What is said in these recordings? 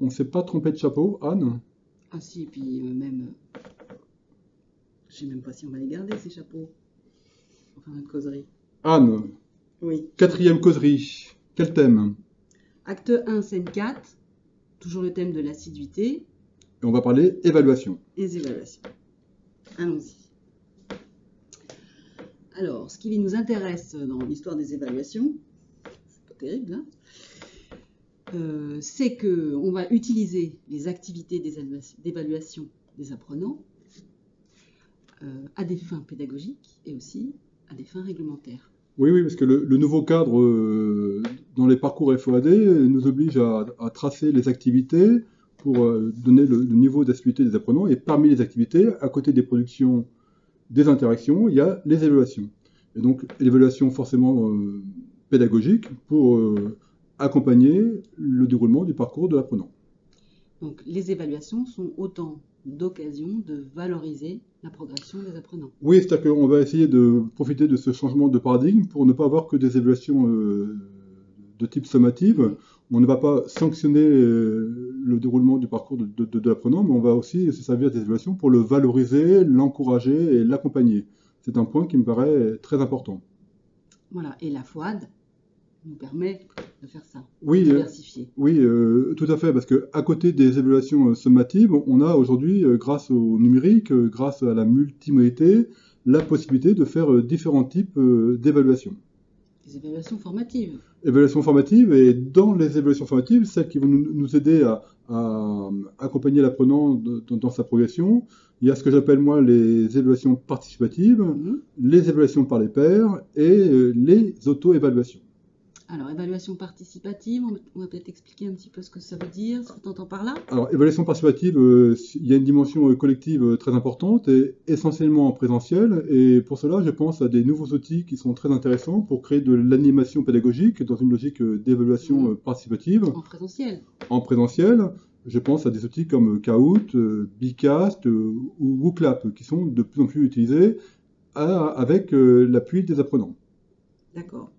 on ne s'est pas trompé de chapeau, Anne? Ah si, et puis même, je sais même pas si on va les garder ces chapeaux. Enfin, notre causerie. Anne, Oui. quatrième causerie. Quel thème? Acte 1, scène 4, toujours le thème de l'assiduité Et on va parler évaluation. et les évaluations. Allons-y. Alors, ce qui nous intéresse dans l'histoire des évaluations, c'est pas terrible, hein, c'est qu'on va utiliser les activités d'évaluation des apprenants à des fins pédagogiques et aussi à des fins réglementaires. Oui, oui, parce que le nouveau cadre dans les parcours FOAD nous oblige à tracer les activités pour donner le niveau d'assiduité des apprenants. Et parmi les activités, à côté des productions, des interactions, il y a les évaluations. Et donc, l'évaluation forcément pédagogique pour accompagner le déroulement du parcours de l'apprenant. Donc, les évaluations sont autant d'occasions de valoriser la progression des apprenants. Oui, c'est-à-dire qu'on va essayer de profiter de ce changement de paradigme pour ne pas avoir que des évaluations de type sommative. Oui. On ne va pas sanctionner le déroulement du parcours de l'apprenant, mais on va aussi se servir des évaluations pour le valoriser, l'encourager et l'accompagner. C'est un point qui me paraît très important. Voilà, et la FOAD nous permet de faire ça, Oui, diversifier. oui, tout à fait, parce qu'à côté des évaluations sommatives, on a aujourd'hui, grâce au numérique, grâce à la multimodalité, la possibilité de faire différents types d'évaluations. Les évaluations formatives. Évaluations formatives, et dans les évaluations formatives, celles qui vont nous aider à accompagner l'apprenant dans sa progression, il y a ce que j'appelle moi les évaluations participatives, les évaluations par les pairs et les auto-évaluations. Alors, évaluation participative, on va peut-être expliquer un petit peu ce que ça veut dire, ce que tu entends par là. Alors, évaluation participative, il y a une dimension collective très importante et essentiellement en présentiel. Et pour cela, je pense à des nouveaux outils qui sont très intéressants pour créer de l'animation pédagogique dans une logique d'évaluation participative. En présentiel. En présentiel, je pense à des outils comme Kahoot, Bcast ou WooClap qui sont de plus en plus utilisés avec l'appui des apprenants. D'accord.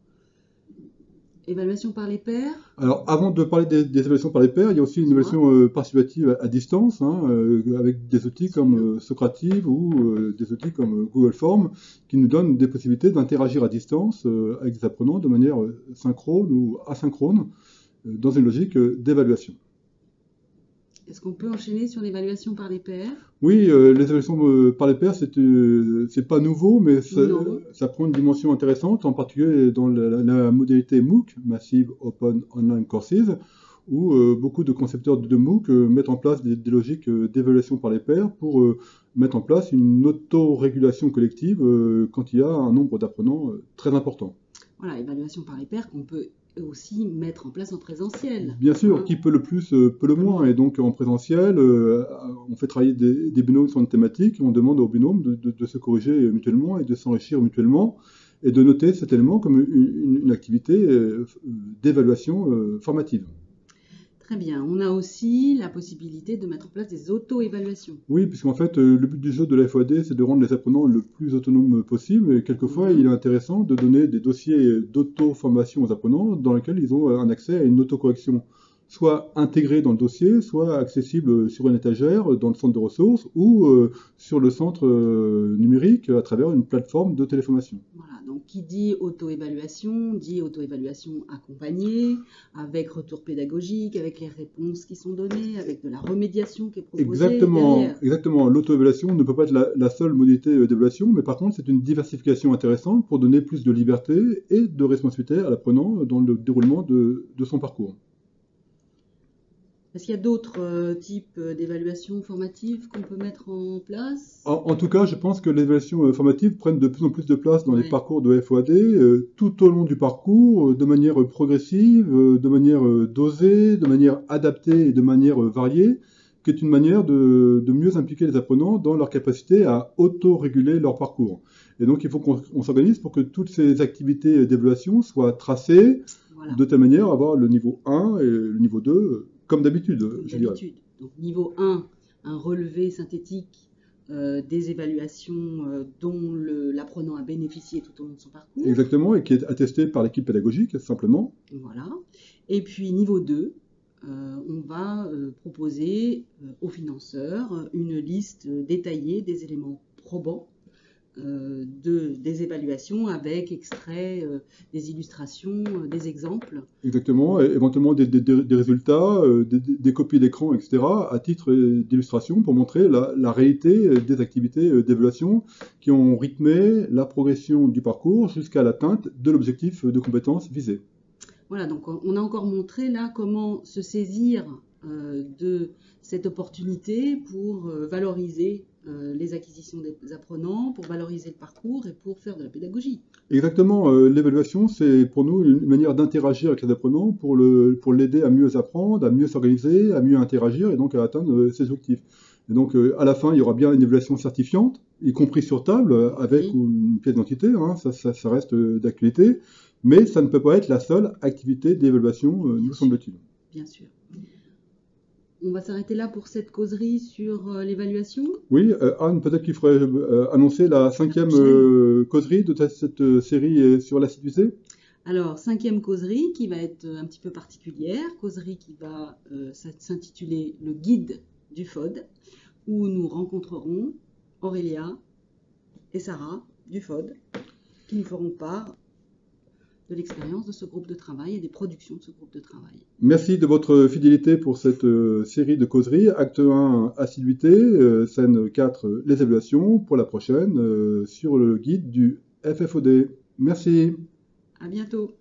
Évaluation par les pairs. Alors, avant de parler des évaluations par les pairs, il y a aussi une évaluation participative à distance, avec des outils comme Socrative ou des outils comme Google Forms, qui nous donnent des possibilités d'interagir à distance avec des apprenants de manière synchrone ou asynchrone, dans une logique d'évaluation. Est-ce qu'on peut enchaîner sur l'évaluation par les pairs? Oui, les évaluations par les pairs, c'est pas nouveau, mais ça prend une dimension intéressante, en particulier dans la modalité MOOC, Massive Open Online Courses, où beaucoup de concepteurs de MOOC mettent en place des logiques d'évaluation par les pairs pour mettre en place une autorégulation collective quand il y a un nombre d'apprenants très important. Voilà, évaluation par les pairs qu'on peut aussi mettre en place en présentiel. Bien sûr, qui peut le plus, peut le moins. Et donc en présentiel, on fait travailler des binômes sur une thématique, on demande aux binômes de se corriger mutuellement et de s'enrichir mutuellement, et de noter cet élément comme une activité d'évaluation formative. Très bien. On a aussi la possibilité de mettre en place des auto-évaluations. Oui, puisqu'en fait, le but du jeu de la FOAD, c'est de rendre les apprenants le plus autonomes possible. Et quelquefois, il est intéressant de donner des dossiers d'auto-formation aux apprenants dans lesquels ils ont un accès à une autocorrection, soit intégrée dans le dossier, soit accessible sur une étagère dans le centre de ressources ou sur le centre numérique à travers une plateforme de téléformation. Voilà, donc qui dit auto-évaluation accompagnée, avec retour pédagogique, avec les réponses qui sont données, avec de la remédiation qui est proposée. Exactement. L'auto-évaluation ne peut pas être la seule modalité d'évaluation, mais par contre, c'est une diversification intéressante pour donner plus de liberté et de responsabilité à l'apprenant dans le déroulement de son parcours. Est-ce qu'il y a d'autres types d'évaluations formatives qu'on peut mettre en place? En tout cas, je pense que les évaluations formatives prennent de plus en plus de place dans les parcours de FOAD, tout au long du parcours, de manière progressive, de manière dosée, de manière adaptée et de manière variée, qui est une manière de mieux impliquer les apprenants dans leur capacité à auto-réguler leur parcours. Et donc, il faut qu'on s'organise pour que toutes ces activités d'évaluation soient tracées de telle manière à avoir le niveau 1 et le niveau 2 comme d'habitude, je dirais. Donc niveau 1, un relevé synthétique des évaluations dont l'apprenant a bénéficié tout au long de son parcours. Exactement, et qui est attesté par l'équipe pédagogique, simplement. Voilà. Et puis niveau 2, on va proposer aux financeurs une liste détaillée des éléments probants des évaluations avec extraits, des illustrations, des exemples. Exactement, et éventuellement des résultats, des copies d'écran, etc., à titre d'illustration pour montrer la réalité des activités d'évaluation qui ont rythmé la progression du parcours jusqu'à l'atteinte de l'objectif de compétences visé. Voilà, donc on a encore montré là comment se saisir de cette opportunité pour valoriser les acquisitions des apprenants, pour valoriser le parcours et pour faire de la pédagogie. Exactement, l'évaluation, c'est pour nous une manière d'interagir avec les apprenants pour l'aider à mieux apprendre, à mieux s'organiser, à mieux interagir et donc à atteindre ses objectifs. Et donc à la fin, il y aura bien une évaluation certifiante, y compris sur table, avec une pièce d'identité, hein, ça reste d'actualité, mais ça ne peut pas être la seule activité d'évaluation, nous semble-t-il. Bien sûr. On va s'arrêter là pour cette causerie sur l'évaluation. Oui, Anne, peut-être qu'il faudrait annoncer la 5e causerie de cette série sur l'assiduité. Alors, 5e causerie qui va être un petit peu particulière, causerie qui va s'intituler Le guide du FOD, où nous rencontrerons Aurélia et Sarah du FOD, qui nous feront part de l'expérience de ce groupe de travail et des productions de ce groupe de travail. Merci de votre fidélité pour cette série de causeries. Acte 1, assiduité, scène 4, les évaluations, pour la prochaine, sur le guide du FFOD. Merci. À bientôt.